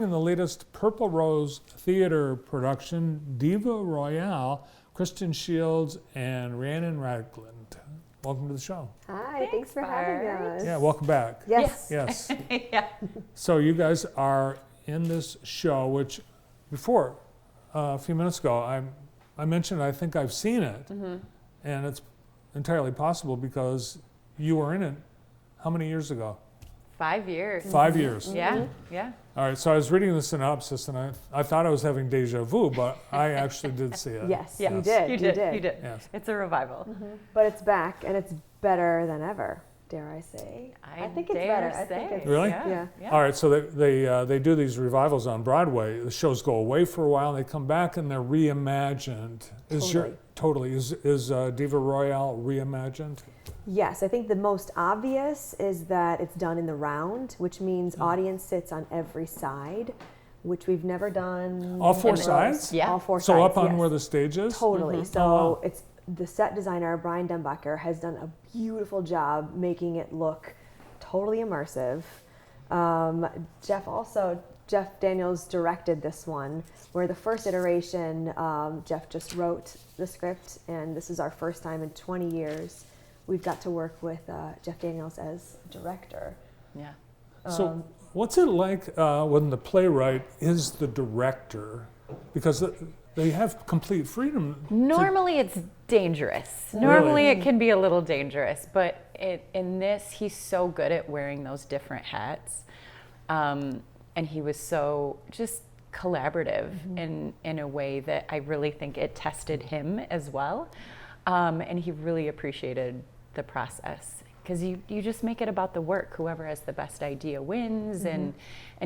In the latest Purple Rose Theater production, Diva Royale, Kristin Shields and Rhiannon Ragland. Welcome to the show. Hi, thanks for having us. Yeah, welcome back. Yes. Yes. Yeah. So you guys are in this show, which before, a few minutes ago, I mentioned I think I've seen it. Mm-hmm. And it's entirely possible because you were in it how many years ago? 5 years. 5 years. Yeah, yeah. All right, so I was reading the synopsis and I thought I was having deja vu, but I actually did see it. Yes, Yes. you did. You did. Yes. It's a revival. But it's back, and it's better than ever, dare I say. I think it's dare better. I think say. it's, Really? Yeah. All right, so they do these revivals on Broadway. The shows go away for a while, and they come back and they're reimagined. Is Diva Royale reimagined? Yes, I think the most obvious is that it's done in the round, which means audience sits on every side, which we've never done. All four in sides? Yeah. All four So sides, up on yes. where the stage is? Totally. So Oh. it's the set designer, Brian Dumbacher, has done a beautiful job making it look totally immersive. Jeff Daniels directed this one, where the first iteration, Jeff just wrote the script, and this is our first time in 20 years we've got to work with Jeff Daniels as director. Yeah. So what's it like when the playwright is the director? Because they have complete freedom. Normally it's dangerous. Normally it can be a little dangerous, but in this, he's so good at wearing those different hats. And he was so just collaborative in a way that I really think it tested him as well. And he really appreciated the process, because you just make it about the work. Whoever has the best idea wins. And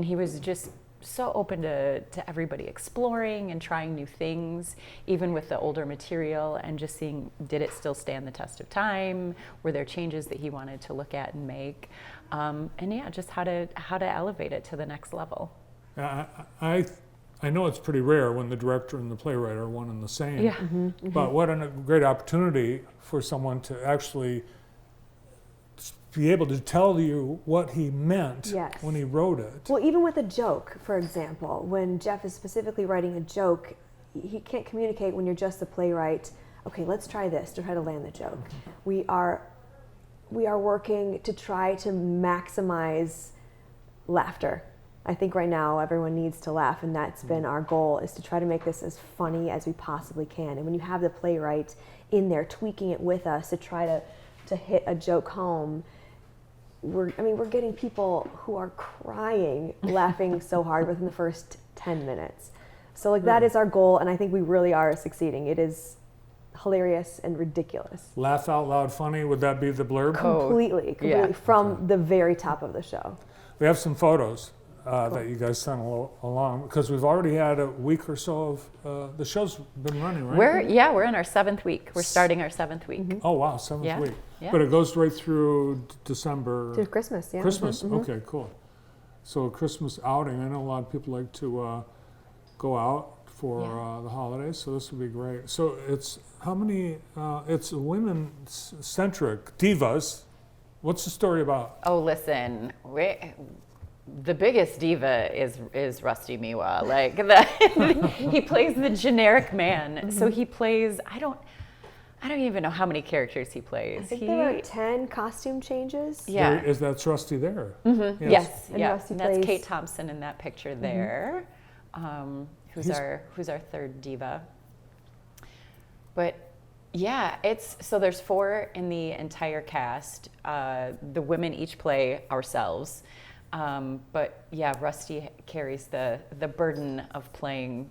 he was just so open to everybody exploring and trying new things, even with the older material, and just seeing, did it still stand the test of time? Were there changes that he wanted to look at and make? And yeah, just how to elevate it to the next level. I know it's pretty rare when the director and the playwright are one and the same. Yeah. But what a great opportunity for someone to actually be able to tell you what he meant Yes. when he wrote it. Well, even with a joke, for example, when Jeff is specifically writing a joke, he can't communicate when you're just the playwright. Okay, let's try this to try to land the joke. We are working to try to maximize laughter. I think right now everyone needs to laugh, and that's been our goal, is to try to make this as funny as we possibly can. And when you have the playwright in there tweaking it with us to try to hit a joke home, we're getting people who are crying, laughing so hard within the first 10 minutes. So that is our goal, and I think we really are succeeding. It is hilarious and ridiculous. Laugh out loud funny, would that be the blurb? Completely, yeah. From the very top of the show. We have some photos that you guys sent along, because we've already had a week or so of the show's been running, right? We're in our 7th week. We're starting our 7th week. Oh wow, 7th week. Yeah. But it goes right through December. To Christmas, yeah. Christmas, okay, cool. So a Christmas outing. I know a lot of people like to go out for the holidays, so this would be great. So it's how many? It's women-centric divas. What's the story about? Oh, listen, the biggest diva is Rusty Miwa. Like he plays the generic man. So he plays. I don't even know how many characters he plays. I think there are 10 costume changes. Yeah. That's Rusty there? Yes. And Yeah. Rusty And that's plays- Kate Thompson in that picture there, who's our third diva. But yeah, there's 4 in the entire cast. The women each play ourselves. But yeah, Rusty carries the burden of playing,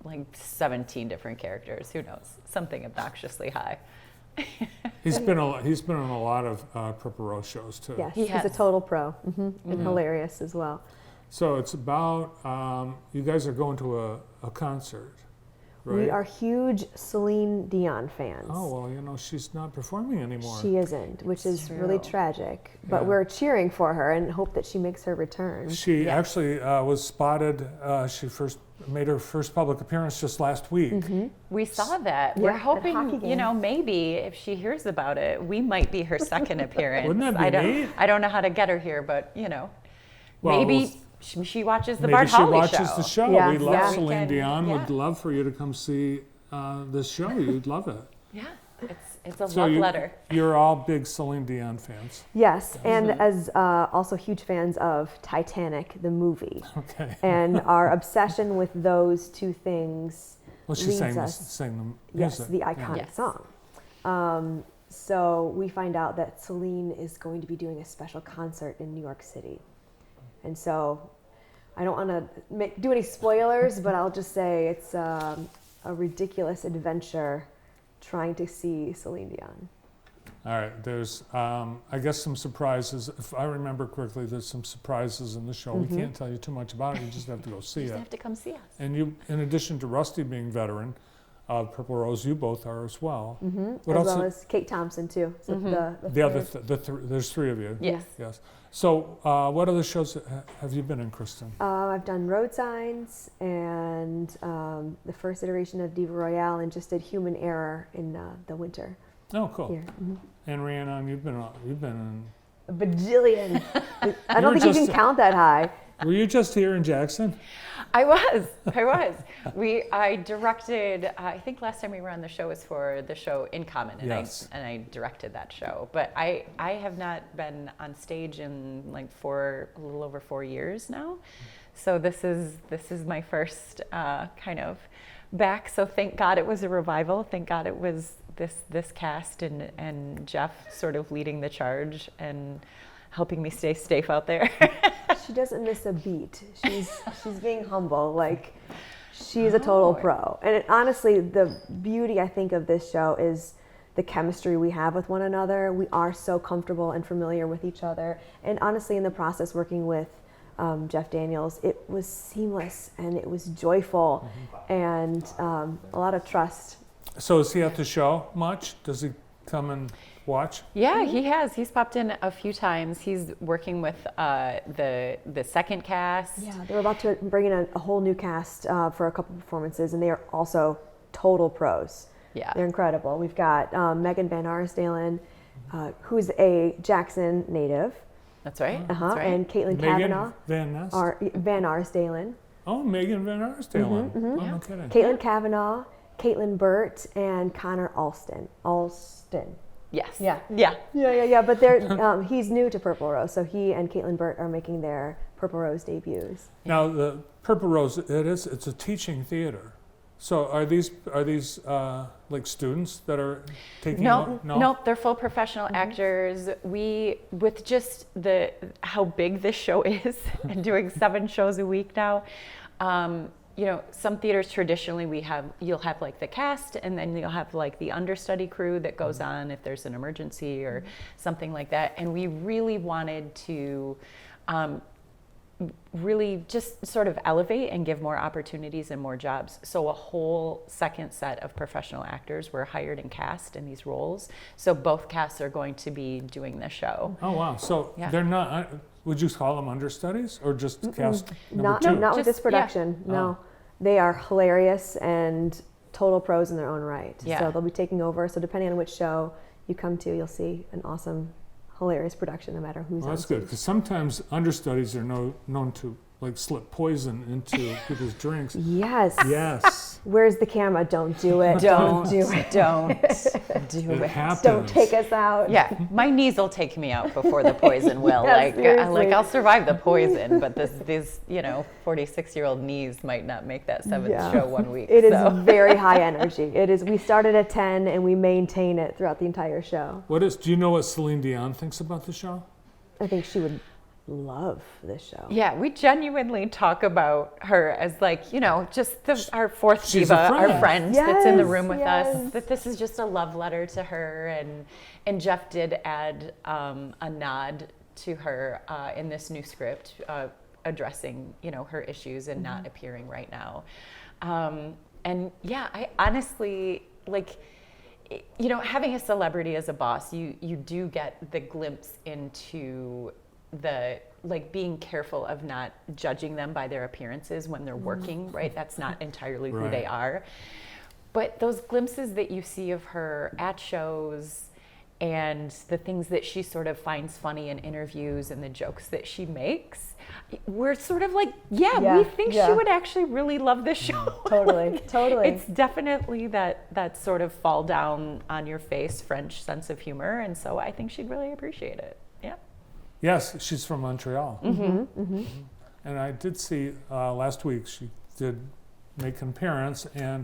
like 17 different characters. Who knows? Something obnoxiously high. He's been on a lot of Purple Rose shows too. Yes, He he's a has. total pro and hilarious as well. So it's about you guys are going to a concert, right? We are huge Celine Dion fans. Oh well, she's not performing anymore. She isn't, which is really true. tragic. But Yeah. we're cheering for her and hope that she makes her return. She actually was spotted. She made her first public appearance just last week. We saw that. Yeah, We're at hockey hoping, game. maybe if she hears about it, we might be her second appearance. Wouldn't that be neat? I don't know how to get her here, but Well, maybe we'll she watches the Maybe Bart she Holly watches show. the show. Yeah. We love Yeah. Celine We can- Dion. yeah. Would love for you to come see this show. You'd love it. Yeah, it's a So love letter. You're all big Celine Dion fans. Yes, and as also huge fans of Titanic, the movie, Okay. and our obsession with those two things Well, she leads sang us. the Yes, music. the Yeah. iconic Yes. song. So we find out that Celine is going to be doing a special concert in New York City. And so I don't want to do any spoilers, but I'll just say it's a ridiculous adventure trying to see Celine Dion. All right. There's, I guess, some surprises. If I remember correctly, there's some surprises in the show. We can't tell you too much about it. You just have to go see You just it. have to come see us. And you, in addition to Rusty being veteran of Purple Rose, you both are as well. What As else? well as Kate Thompson, too. So The other, third. there's three of you. Yes. Yes. So, what other shows have you been in, Kristin? I've done Road Signs and the first iteration of Diva Royale, and just did Human Error in the winter Oh, cool. here. And Rhiannon, you've been in. A bajillion. I don't You're think you can just- count that high. Were you just here in Jackson? I was. I directed. I think last time we were on the show was for the show In Common, and Yes. I directed that show. But I have not been on stage in like a little over 4 years now. So this is my first kind of back. So thank God it was a revival. Thank God it was this cast and Jeff sort of leading the charge and helping me stay safe out there. She doesn't miss a beat. She's being humble. Like, she's a total pro. And honestly, the beauty, I think, of this show is the chemistry we have with one another. We are so comfortable and familiar with each other. And honestly, in the process working with Jeff Daniels, it was seamless and it was joyful and a lot of trust. So is he at the show much? Does he come and watch? Yeah, he has. He's popped in a few times. He's working with the second cast. Yeah, they're about to bring in a whole new cast for a couple performances, and they are also total pros. Yeah. They're incredible. We've got Megan Van Arsdalen, who's a Jackson native, That's right. That's and right. Caitlin Megan Kavanaugh, Van Ness? Van Arsdalen, Oh, Megan Van Arsdalen. Oh, no kidding. Caitlin Kavanaugh, Caitlin Burt, and Connor Alston. Yes. Yeah. Yeah. Yeah. But they're he's new to Purple Rose, so he and Caitlin Burt are making their Purple Rose debuts. Now, the Purple Rose, it's a teaching theater. So are these like students that are taking? Nope. They're full professional actors. We, with just how big this show is, and doing 7 shows a week now. Some theaters traditionally you'll have like the cast, and then you'll have like the understudy crew that goes on if there's an emergency or something like that. And we really wanted to really just sort of elevate and give more opportunities and more jobs. So a whole second set of professional actors were hired and cast in these roles. So both casts are going to be doing the show. Oh, wow. So Yeah. they're not, would you call them understudies or just cast number 2? Not with Just- this production. yeah. No, they are hilarious and total pros in their own right. Yeah. So they'll be taking over. So depending on which show you come to, you'll see an awesome, hilarious production, no matter who's Well, on that's good, stage. because sometimes understudies are known to like slip poison into people's drinks. Yes. Yes, Where's the camera? Don't do it. Don't do it. Don't do it it. happens. Don't take us out. Yeah, my knees will take me out before the poison will. Yeah, like seriously. I'll survive the poison, but these 46-year-old knees might not make that 7th Yeah. show one week. It is so. very high energy. It is. We started at 10 and we maintain it throughout the entire show. Do you know what Celine Dion thinks about the show? I think she would love this show. Yeah, we genuinely talk about her as like, just our fourth She's diva, a friend. our friend that's in the Yes, room with yes. us. That this is just a love letter to her, and Jeff did add a nod to her in this new script, addressing her issues and not appearing right now. And yeah, I honestly having a celebrity as a boss, you do get the glimpse into the being careful of not judging them by their appearances when they're working, right? That's not entirely who they Right. are. But those glimpses that you see of her at shows and the things that she sort of finds funny in interviews and the jokes that she makes, we're sort of like, we think she would actually really love this show. Totally. It's definitely that sort of fall down on your face French sense of humor, and so I think she'd really appreciate it. Yeah. Yes, she's from Montreal. And I did see last week she did make an appearance, and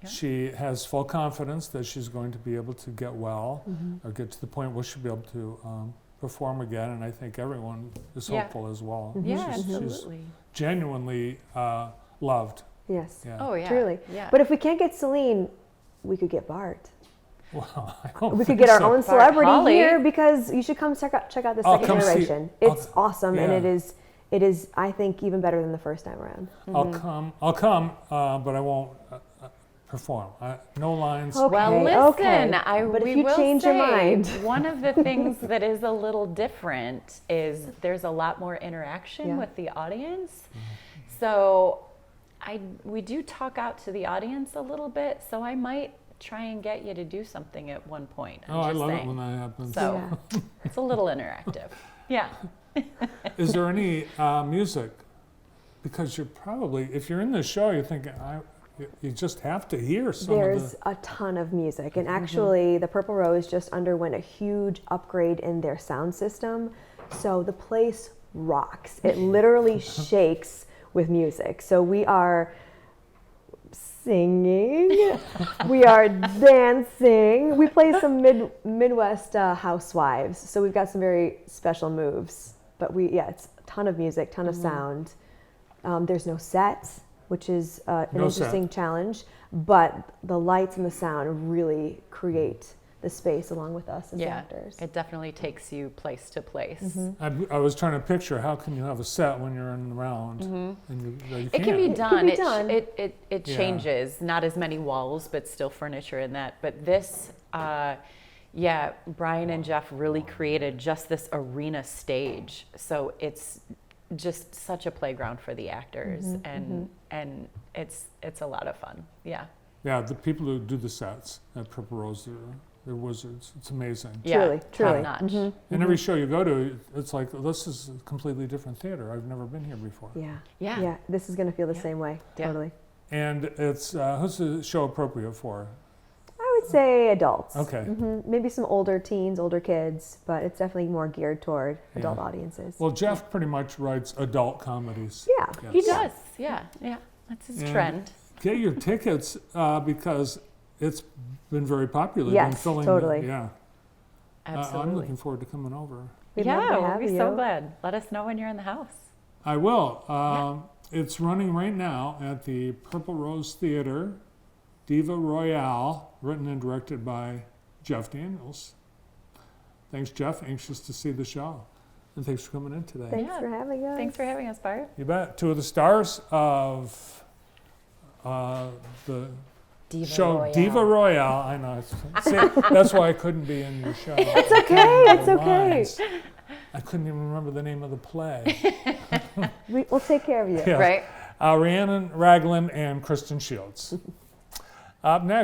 she has full confidence that she's going to be able to get well or get to the point where she'll be able to perform again, and I think everyone is hopeful as well. Yeah, She's absolutely. Genuinely loved. Yes. Yeah. Oh, yeah. Truly. Yeah. But if we can't get Celine, we could get Bart. Well, I don't We could think get our so. own celebrity Holly. here, because you should come check out the I'll second come see- generation. It's awesome, and yeah. it is I think even better than the first time around. I'll come, but I won't perform. No lines. Okay. Well, listen, okay. But we if you will change say your mind. one of the things that is a little different is there's a lot more interaction with the audience. So we do talk out to the audience a little bit, so I might try and get you to do something at one point. I love it when that happens. So it's a little interactive. Yeah. Is there any music? Because you're probably, if you're in the show, you're thinking, you just have to hear some There's of the... a ton of music, and actually the Purple Rose just underwent a huge upgrade in their sound system, so the place rocks. It literally shakes with music. So we are singing, we are dancing, we play some Midwest housewives, so we've got some very special moves. But it's a ton of music, ton of sound. There's no set, which is an interesting challenge, but the lights and the sound really create the space along with us as actors. It definitely takes you place to place. I was trying to picture, how can you have a set when you're in the round? And you It can be can't. done. be done. It changes. Not as many walls, but still furniture in that. But this, Brian and Jeff really created just this arena stage. So it's just such a playground for the actors, and it's a lot of fun. Yeah. Yeah, the people who do the sets at Purple Rose, they're wizards. It's amazing. Truly. Top notch. And every show you go to, it's like, this is a completely different theater. I've never been here before. Yeah. This is going to feel the same way. Yeah. Totally. And it's, who's the show appropriate for? I would say adults. Okay. Maybe some older teens, older kids, but it's definitely more geared toward adult audiences. Well, Jeff pretty much writes adult comedies. Yeah. Yes. He does. Yeah. That's his And trend. Get your tickets because it's been very popular. Yes, Been filling totally. I'm Absolutely. looking forward to coming over. We'd love to We'll have be you. so glad. Let us know when you're in the house. I will. It's running right now at the Purple Rose Theater, Diva Royale, written and directed by Jeff Daniels. Thanks, Jeff. Anxious to see the show. And thanks for coming in today. Thanks for having us. Thanks for having us, Bart. You bet. Two of the stars of the Diva show Royale. Diva Royale. I know. See, that's why I couldn't be in your show. It's okay. It's okay. I couldn't even remember the name of the play. We'll take care of you. Yeah. Right? Rhiannon, Ragland, and Kristin Shields. Up next.